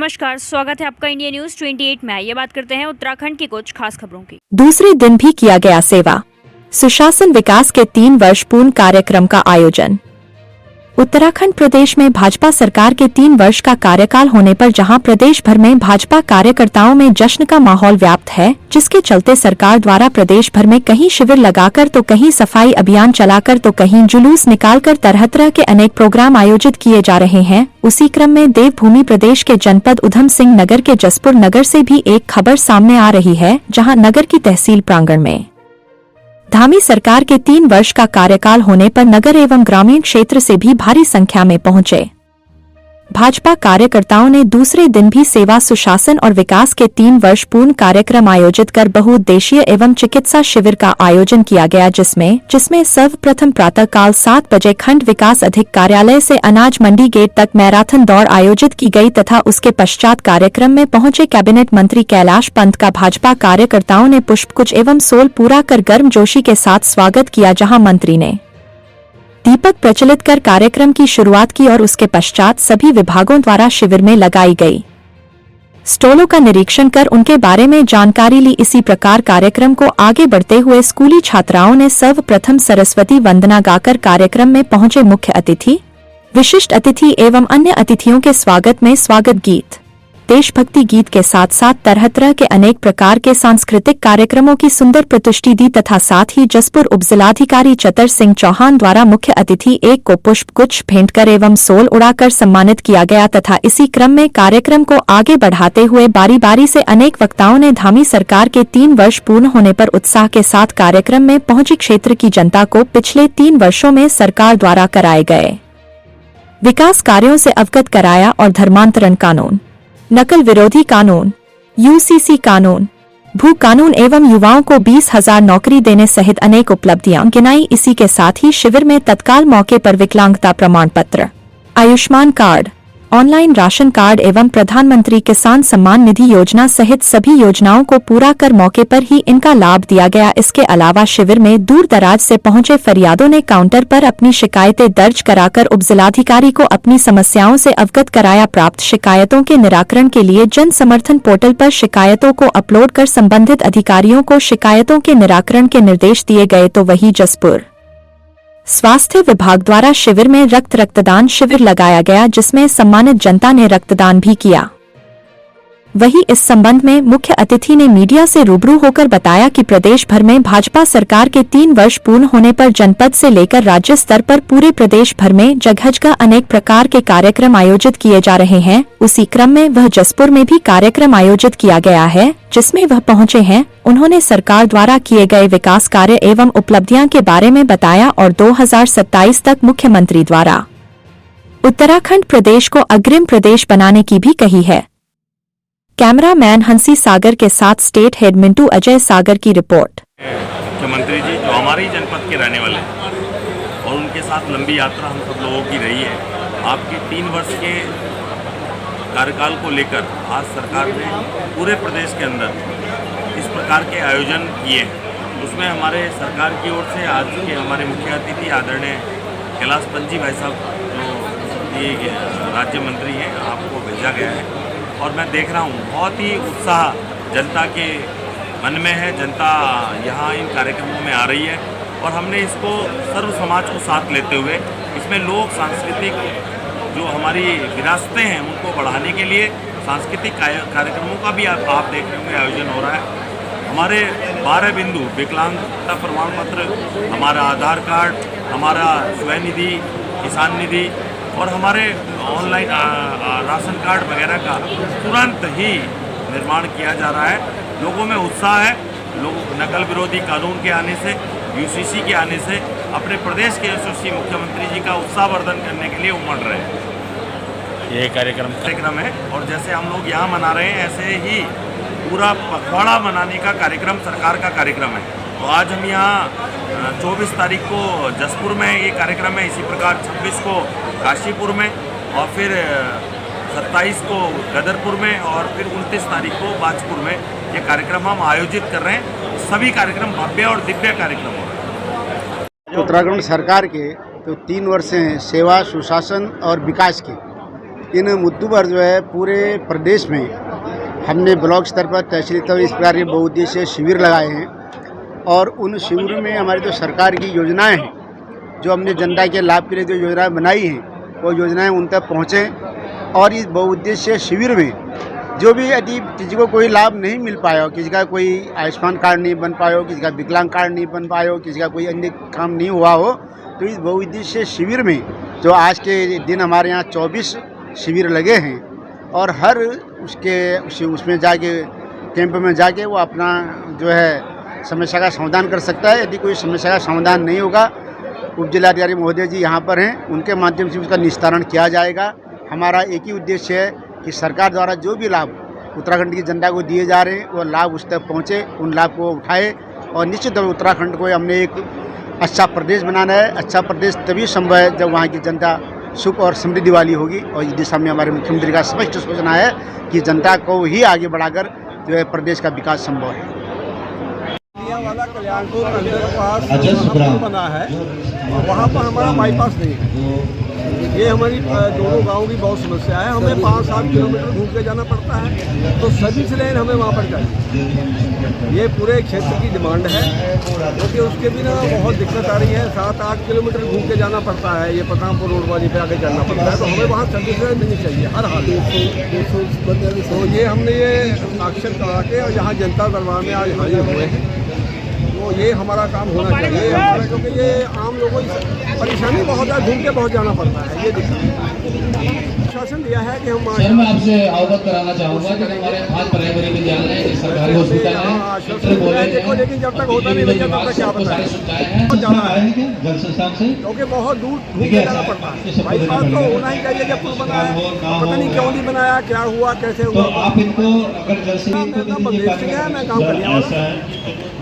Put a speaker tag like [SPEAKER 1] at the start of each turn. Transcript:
[SPEAKER 1] नमस्कार, स्वागत है आपका इंडिया न्यूज 28 में। ये बात करते हैं उत्तराखंड की कुछ खास खबरों की।
[SPEAKER 2] दूसरे दिन भी किया गया सेवा सुशासन विकास के 3 वर्ष पूर्ण कार्यक्रम का आयोजन। उत्तराखंड प्रदेश में भाजपा सरकार के 3 वर्ष का कार्यकाल होने पर जहां प्रदेश भर में भाजपा कार्यकर्ताओं में जश्न का माहौल व्याप्त है, जिसके चलते सरकार द्वारा प्रदेश भर में कहीं शिविर लगाकर तो कहीं सफाई अभियान चलाकर तो कहीं जुलूस निकालकर तरह तरह के अनेक प्रोग्राम आयोजित किए जा रहे हैं। उसी क्रम में देवभूमि प्रदेश के जनपद उधम सिंह नगर के जसपुर नगर से भी एक खबर सामने आ रही है, जहाँ नगर की तहसील प्रांगण में धामी सरकार के 3 वर्ष का कार्यकाल होने पर नगर एवं ग्रामीण क्षेत्र से भी भारी संख्या में पहुंचे भाजपा कार्यकर्ताओं ने दूसरे दिन भी सेवा सुशासन और विकास के 3 वर्ष पूर्ण कार्यक्रम आयोजित कर बहुउद्देशीय एवं चिकित्सा शिविर का आयोजन किया गया, जिसमें सर्वप्रथम प्रातःकाल 7 बजे खंड विकास अधिक कार्यालय से अनाज मंडी गेट तक मैराथन दौड़ आयोजित की गई तथा उसके पश्चात कार्यक्रम में पहुंचे कैबिनेट मंत्री कैलाश पंत का भाजपा कार्यकर्ताओं ने पुष्पगुच्छ एवं सोल पूरा कर गर्मजोशी के साथ स्वागत किया, जहाँ मंत्री ने दीपक प्रज्वलित कर कार्यक्रम की शुरुआत की और उसके पश्चात सभी विभागों द्वारा शिविर में लगाई गई स्टॉलों का निरीक्षण कर उनके बारे में जानकारी ली। इसी प्रकार कार्यक्रम को आगे बढ़ते हुए स्कूली छात्राओं ने सर्वप्रथम सरस्वती वंदना गाकर कार्यक्रम में पहुंचे मुख्य अतिथि, विशिष्ट अतिथि एवं अन्य अतिथियों के स्वागत में स्वागत गीत, देशभक्ति गीत के साथ साथ तरह तरह के अनेक प्रकार के सांस्कृतिक कार्यक्रमों की सुंदर प्रस्तुति दी तथा साथ ही जसपुर उपजिलाधिकारी चतर सिंह चौहान द्वारा मुख्य अतिथि एक को पुष्प गुच्छ भेंट कर एवं सोल उड़ाकर सम्मानित किया गया तथा इसी क्रम में कार्यक्रम को आगे बढ़ाते हुए बारी बारी से अनेक वक्ताओं ने धामी सरकार के 3 वर्ष पूर्ण होने पर उत्साह के साथ कार्यक्रम में पहुंची क्षेत्र की जनता को पिछले 3 वर्षों में सरकार द्वारा कराए गए विकास कार्यों से अवगत कराया और धर्मांतरण कानून, नकल विरोधी कानून, यूसीसी कानून, भू कानून एवं युवाओं को 20,000 नौकरी देने सहित अनेक उपलब्धियां गिनाई। इसी के साथ ही शिविर में तत्काल मौके पर विकलांगता प्रमाण पत्र, Ayushman card, online ration card एवं प्रधानमंत्री किसान सम्मान निधि योजना सहित सभी योजनाओं को पूरा कर मौके पर ही इनका लाभ दिया गया। इसके अलावा शिविर में दूर दराज से पहुंचे फरियादों ने काउंटर पर अपनी शिकायतें दर्ज कराकर उपजिलाधिकारी को अपनी समस्याओं से अवगत कराया। प्राप्त शिकायतों के निराकरण के लिए जन समर्थन पोर्टल पर शिकायतों को अपलोड कर संबंधित अधिकारियों को शिकायतों के निराकरण के निर्देश दिए गए। तो वहीं जसपुर स्वास्थ्य विभाग द्वारा शिविर में रक्तदान शिविर लगाया गया, जिसमें सम्मानित जनता ने रक्तदान भी किया। वहीं इस संबंध में मुख्य अतिथि ने मीडिया से रूबरू होकर बताया कि प्रदेश भर में भाजपा सरकार के 3 वर्ष पूर्ण होने पर जनपद से लेकर राज्य स्तर पर पूरे प्रदेश भर में जगह जगह अनेक प्रकार के कार्यक्रम आयोजित किए जा रहे हैं। उसी क्रम में वह जसपुर में भी कार्यक्रम आयोजित किया गया है, जिसमें वह पहुंचे हैं। उन्होंने सरकार द्वारा किए गए विकास कार्य एवं उपलब्धियां के बारे में बताया और 2027 तक मुख्यमंत्री द्वारा उत्तराखंड प्रदेश को अग्रिम प्रदेश बनाने की भी कही है। कैमरामैन हंसी सागर के साथ स्टेट हेड मिंटू अजय सागर की रिपोर्ट।
[SPEAKER 3] मुख्यमंत्री जी जो हमारे ही जनपद के रहने वाले हैं और उनके साथ लंबी यात्रा हम सब लोगों की रही है। आपके 3 वर्ष के कार्यकाल को लेकर आज सरकार ने पूरे प्रदेश के अंदर इस प्रकार के आयोजन किए हैं। उसमें हमारे सरकार की ओर से आज के हमारे मुख्य अतिथि आदरणीय कैलाश पंत जी भाई साहब जो ये राज्य मंत्री हैं, आपको भेजा गया है और मैं देख रहा हूँ बहुत ही उत्साह जनता के मन में है। जनता यहाँ इन कार्यक्रमों में आ रही है और हमने इसको सर्व समाज को साथ लेते हुए इसमें लोक सांस्कृतिक जो हमारी विरासतें हैं उनको बढ़ाने के लिए सांस्कृतिक कार्यक्रमों का भी आप देख रहे होंगे आयोजन हो रहा है। हमारे 12 बिंदु विकलांगता प्रमाण पत्र, हमारा आधार कार्ड, हमारा स्वनिधि, किसान निधि और हमारे ऑनलाइन राशन कार्ड वगैरह का तुरंत ही निर्माण किया जा रहा है। लोगों में उत्साह है। लोग नकल विरोधी कानून के आने से, यूसीसी के आने से अपने प्रदेश के यशस्वी मुख्यमंत्री जी का उत्साहवर्धन करने के लिए उमड़ रहे हैं।
[SPEAKER 4] ये कार्यक्रम
[SPEAKER 3] है और जैसे हम लोग यहाँ मना रहे हैं ऐसे ही पूरा पखवाड़ा मनाने का कार्यक्रम सरकार का कार्यक्रम है। तो आज हम यहाँ 24 तारीख को जसपुर में ये कार्यक्रम है, इसी प्रकार 26 को काशीपुर में और फिर 27 को गदरपुर में और फिर 29 तारीख को बाजपुर में ये कार्यक्रम हम आयोजित कर रहे हैं। सभी कार्यक्रम भव्य और दिव्य कार्यक्रम हो रहे हैं।
[SPEAKER 5] उत्तराखंड सरकार के तो 3 वर्ष हैं सेवा सुशासन और विकास के,
[SPEAKER 4] इन मुद्दों पर जो है पूरे प्रदेश में हमने ब्लॉक स्तर पर, तहसील स्तर पर इस प्रकार के बहुउद्देशीय शिविर लगाए हैं और उन शिविरों में हमारी जो सरकार की योजनाएं हैं, जो हमने जनता के लाभ के लिए जो योजनाएं बनाई हैं, वो योजनाएं उन तक पहुँचें। और इस बहुउद्देशीय शिविर में जो भी यदि किसी को कोई लाभ नहीं मिल पाया हो, किसी का कोई आयुष्मान कार्ड नहीं बन पाया हो, किसी का विकलांग कार्ड नहीं बन पाया हो, किसी का कोई अन्य काम नहीं हुआ हो, तो इस बहुउद्देशीय शिविर में जो आज के दिन हमारे यहाँ 24 शिविर लगे हैं और हर उसमें जाके कैंप में जाके वो अपना जो है समस्या का समाधान कर सकता है। यदि कोई समस्या का समाधान नहीं होगा, उप जिलाधिकारी महोदय जी यहाँ पर हैं, उनके माध्यम से उसका निस्तारण किया जाएगा। हमारा एक ही उद्देश्य है कि सरकार द्वारा जो भी लाभ उत्तराखंड की जनता को दिए जा रहे हैं वो लाभ उस तक पहुँचे, उन लाभ को उठाए और निश्चित तौर पर उत्तराखंड को हमने एक अच्छा प्रदेश बनाना है। अच्छा प्रदेश तभी संभव है जब वहाँ की जनता सुख और समृद्धि वाली होगी और इस दिशा में हमारे मुख्यमंत्री का स्पष्ट सूचना है कि जनता को ही आगे बढ़ाकर जो है प्रदेश का विकास संभव है।
[SPEAKER 5] वाला कल्याणपुर अंडरपास बना है, वहाँ पर हमारा बाईपास नहीं है। ये हमारी दोनों गाँव की बहुत समस्या है। हमें 5-7 किलोमीटर घूम के जाना पड़ता है, तो सर्विस लेन हमें वहाँ पर चाहिए। ये पूरे क्षेत्र की डिमांड है, क्योंकि उसके बिना बहुत दिक्कत आ रही है। 7-8 किलोमीटर घूम के जाना पड़ता है, ये पतामपुर रोड वाली पे आके जाना पड़ता है, तो हमें वहाँ सर्विस लेन मिलनी चाहिए हर हाल में। तो ये हमने ये अक्षर करा के और यहाँ जनता दरबार में आज हाजिर हुए हैं, तो ये हमारा काम होना चाहिए हमारा, क्योंकि ये आम लोगों की परेशानी बहुत है, घूम के बहुत जाना पड़ता है। ये दिक्कत शासन दिया है कि हम
[SPEAKER 6] सर, मैं आपसे अवगत कराना चाहूँगा कि हमारे 5 प्राइमरी विद्यालय है, सरकारी हॉस्पिटल है,
[SPEAKER 5] देखो, लेकिन जब तक होता नहीं भैया तब तक क्या बताएं जाना है, क्योंकि बहुत दूर घूम के जाना पड़ता है। बाईपास तो होना ही चाहिए। जब पुल बना है पता नहीं क्यों नहीं बनाया, क्या हुआ, कैसे हुआ।
[SPEAKER 6] आप इनको अगर जल
[SPEAKER 5] मेरा नाम बलदेव सिंह है, मैं काम करने वाला हूँ।